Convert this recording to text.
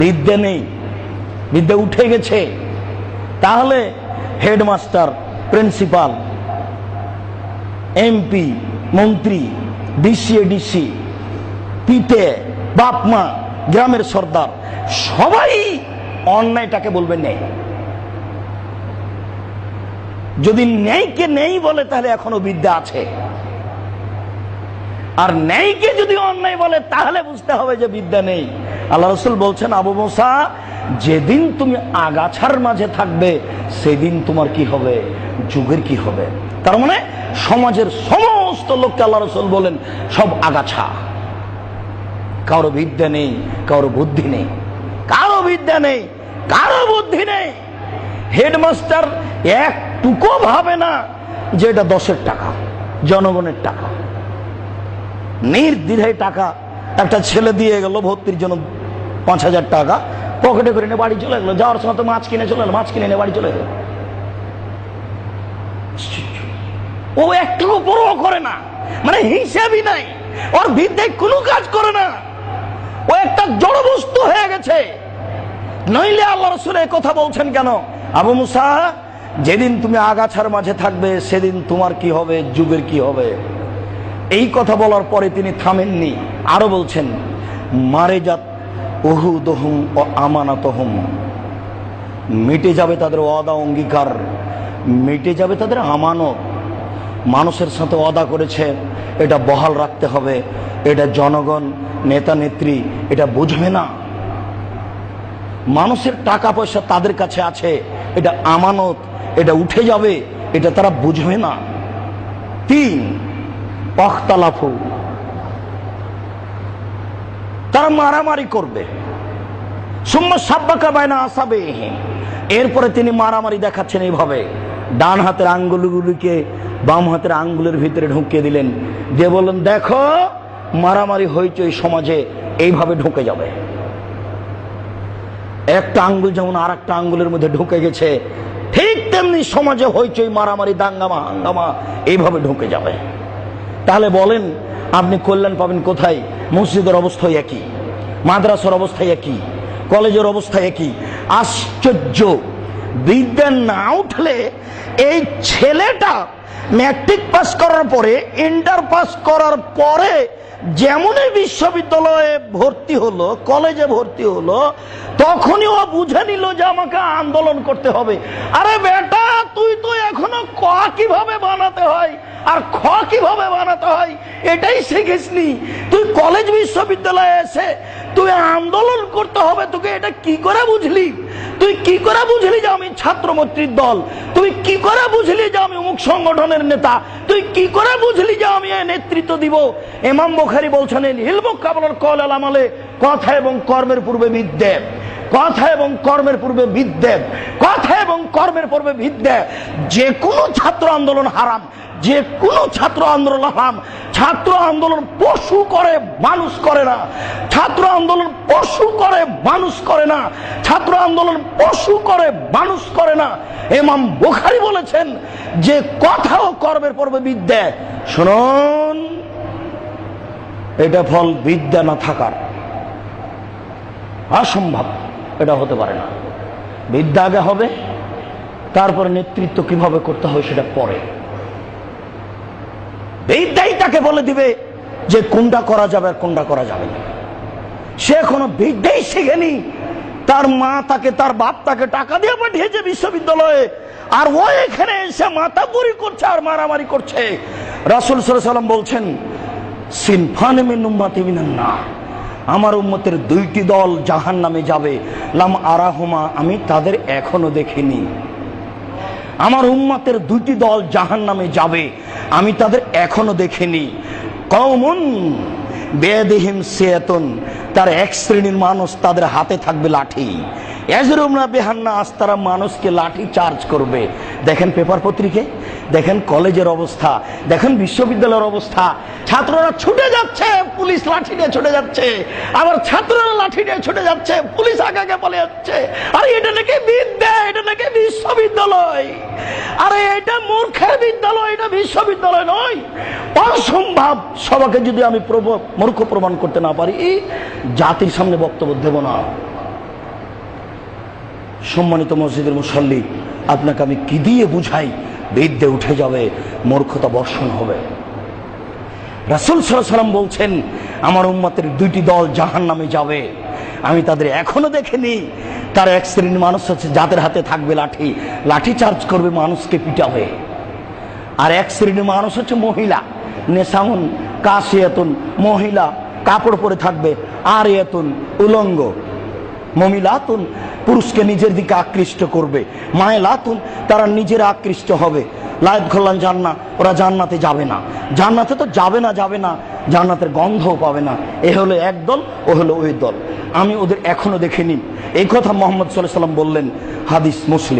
বিদ্যা নেই, বিদ্যা উঠে গেছে। তাহলে হেডমাস্টার, প্রিন্সিপাল, এমপি, মন্ত্রী, ডিসি, এডিসি, পিতে, বাপ মা, গ্রামের সর্দার সবাই অন্যায়টাকে বলবে নেই। যদি ন্যায়কে নেই বলে তাহলে এখনো বিদ্যা আছে, আর ন্যায়কে যদি অন্যায় বলে তাহলে বুঝতে হবে যে বিদ্যা নেই। আল্লাহ রাসূল বলছেন, আবু মুসা, যেদিন তুমি আগাছার মাঝে থাকবে সেদিন তোমার কি হবে, যুগের কি হবে। তার মানে সমাজের সমস্ত লোককে আল্লাহ রাসূল বলেন সব আগাছা। কারো বিদ্যা নেই, কারো বুদ্ধি নেই, কারো বিদ্যা নেই, কারো বুদ্ধি নেই। হেডমাস্টার একটুকু ভাবে না যে এটা 10-এর টাকা, জনগণের টাকা। নির্দ্বিধায় টাকা একটা ছেলে দিয়ে গেল ভর্তির জন্য 5,000 টাকা পকেটে করে নিয়ে বাড়ি চলে গেল। যাওয়ার সময় তো মাছ কিনে চলে গেল, মাছ কিনে নিয়ে বাড়ি চলে গেল। ও একটুকু পরোয়া করে না, মানে হিসাবই নাই, ওর বিদ্যায় কোনো কাজ করে না। ও একটা জড় বস্তু হয়ে গেছে। নইলে আল্লাহ রাসূল এই কথা বলছেন কেন, আবু মুসা, যেদিন তুমি আগাছার মাঝে থাকবে সেদিন তোমার কি হবে, যুগের কি হবে। এই কথা বলার পরে তিনি থামেননি, আরো বলছেন, মারেজাত উহুদুহুম ও আমানাতুহুম, মিটে যাবে তাদের ওয়াদা অঙ্গীকার, মিটে যাবে তাদের আমানত। মানুষের সাথে ওয়াদা করেছে, এটা বহাল রাখতে হবে, এটা জনগণ, নেতা নেত্রী এটা বুঝবে না। মানুষের টাকা পয়সা তাদের কাছে আছে, এটা আমানত, এটা উঠে যাবে, এটা তারা বুঝবে না। 3, অখতালাফু, তারা মারামারি করবে। সুম্মা সাব্বাকা বাইনা আসাবিহি, এরপরে তিনি মারামারি দেখাচ্ছেন এইভাবে, ডান হাতের আঙ্গুলগুলিকে বাম হাতের আঙ্গুলের ভিতরে ঢুকিয়ে দিলেন, দিয়ে বললেন, দেখো মারামারি হইচই সমাজে এইভাবে ঢুকে যাবে। একটা আঙ্গুল যেমন আর একটা আঙ্গুলের মধ্যে ঢুকে গেছে, ঠিক তেমনি সমাজে হইচই, মারামারি, দাঙ্গামা, হাঙ্গামা এইভাবে ঢুকে যাবে। তাহলে বলেন আপনি কল্যাণ পাবেন কোথায়? মসজিদের অবস্থা একই, মাদ্রাসার অবস্থা একই, কলেজের অবস্থা একই। আশ্চর্য, বিদ্যা না উঠলে এই ছেলেটা ম্যাট্রিক পাস করার পরে, ইন্টার পাস করার পরে যেমনই বিশ্ববিদ্যালয়ে ভর্তি হলো, কলেজে ভর্তি হলো, তখনই ও বুঝে নিল যে আমাকে আন্দোলন করতে হবে। আরে বেটা, তুই তো এখনো ক কিভাবে বানাতে হয় আর খ কিভাবে বানাতে হয় এটাই শিখিসনি। তুই কলেজ বিশ্ববিদ্যালয়ে এসে তুই আন্দোলন করতে হবে, তোকে এটা কি করে বুঝলি? তুই কি করে বুঝলি যে আমি ছাত্রমৈত্রীর দল? তুই কি করে বুঝলি যে আমি অমুক সংগঠনের নেতা? তুই কি করে বুঝলি যে আমি নেতৃত্ব দিব? ইমাম বুখারী বলছেন, ইলমু কাবলাল কওল আল আমালে, কথা এবং কর্মের পূর্বে বিদ্যা, কথা এবং কর্মের পূর্বে বিদ্যা, কথা এবং কর্মের পূর্বে বিদ্যা। যে কোনো ছাত্র আন্দোলন হারাম, যে কোনো ছাত্র আন্দোলন হারাম। ছাত্র আন্দোলন পশু করে, মানুষ করে না। ছাত্র আন্দোলন পশু করে, মানুষ করে না। ছাত্র আন্দোলন পশু করে, মানুষ করে না। ইমাম বুখারী বলেছেন যে কথা ও কর্মের পূর্বে বিদ্যা। শুনুন, এটা ফল বিদ্যা না থাকার, অসম্ভব, এটা হতে পারে না। বিদ্যা আগে হবে, তারপরে নেতৃত্ব কিভাবে করতে হয় সেটা পরে। বিদ্যাই তাকে বলে দিবে যে কোনটা করা যাবে আর কোনটা করা যাবে না। সে কোনো বিদ্যাই শিখেনি। তার মা তাকে, তার বাপ তাকে টাকা দিয়ে পাঠিয়েছে বিশ্ববিদ্যালয়ে, আর ও এখানে এসে মাতাবুরি করছে আর মারামারি করছে। রাসূল সাল্লাল্লাহু আলাইহি ওয়াসাল্লাম বলছেন, সিনফানে মিন উম্মতি মিনান নার, আমার উম্মতের 2টি দল জাহান্নামে যাবে, লাম আরাহুমা, আমি তাদের এখনো দেখিনি। আমার উম্মতের 2টি দল জাহান্নামে যাবে, আমি তাদের এখনো দেখিনি। কওমুন বিয়াদিহিম সিয়াতুন, তার এক শ্রেণীর মানুষ, তাদের হাতে থাকবে লাঠি, ইয়াজরুমনা বিহান্নাস, তারা মানুষকে লাঠি চার্জ করবে। দেখেন পেপার পত্রিকায়, দেখেন কলেজের অবস্থা, দেখেন বিশ্ববিদ্যালয়ের অবস্থা। ছাত্ররা ছুটে যাচ্ছে, পুলিশ লাঠি নিয়ে ছুটে যাচ্ছে, আবার ছাত্ররা লাঠি নিয়ে ছুটে যাচ্ছে, পুলিশ আগে আগে বলে যাচ্ছে। আরে এটা নাকি বিদ্যা, এটা নাকি বিশ্ববিদ্যালয়। আরে এটা মূর্খের বিদ্যালয়, এটা বিশ্ববিদ্যালয় নয়। অসম্ভব। সবাইকে যদি আমি মূর্খ প্রমাণ করতে না পারি, জাতির সামনে বক্তব্য দেব না। সম্মানিত মসজিদের মুসল্লি, আপনাকে আমি কি দিয়ে বুঝাই? বিদ্যে উঠে যাবে, মূর্খতা বর্ষণ হবে। রাসূল সাল্লাল্লাহু আলাইহি ওয়াসাল্লাম বলছেন, আমার উম্মতের দুইটি দল জাহান্নামে যাবে, আমি তাদের এখনো দেখিনি। তার এক শ্রেণীর মানুষ আছে যাদের হাতে থাকবে লাঠি, লাঠি চার্জ করবে, মানুষকে পিটাবে। আর এক শ্রেণীর মানুষ হচ্ছে মহিলা, নেশাউন কাসিয়াতুন, মহিলা কাপড় পরে থাকবে, আর এতুন উলঙ্গ, মমিলাতুন পুরুষকে নিজের দিকে আকৃষ্ট করবে, মায়লাতুন তারা নিজেরা আকৃষ্ট হবে। লাইফ খোল্লান জান্নাত, ওরা জান্নাতে যাবে না। জান্নাতে তো যাবে না, জান্নাতের গন্ধও পাবে না। এ হলো এক দল, ও হলো ওই দল, আমি ওদের এখনো দেখিনি। এই কথা মুহাম্মদ সাল্লাল্লাহু আলাইহি ওয়াসাল্লাম বললেন, হাদিস মুসলিম।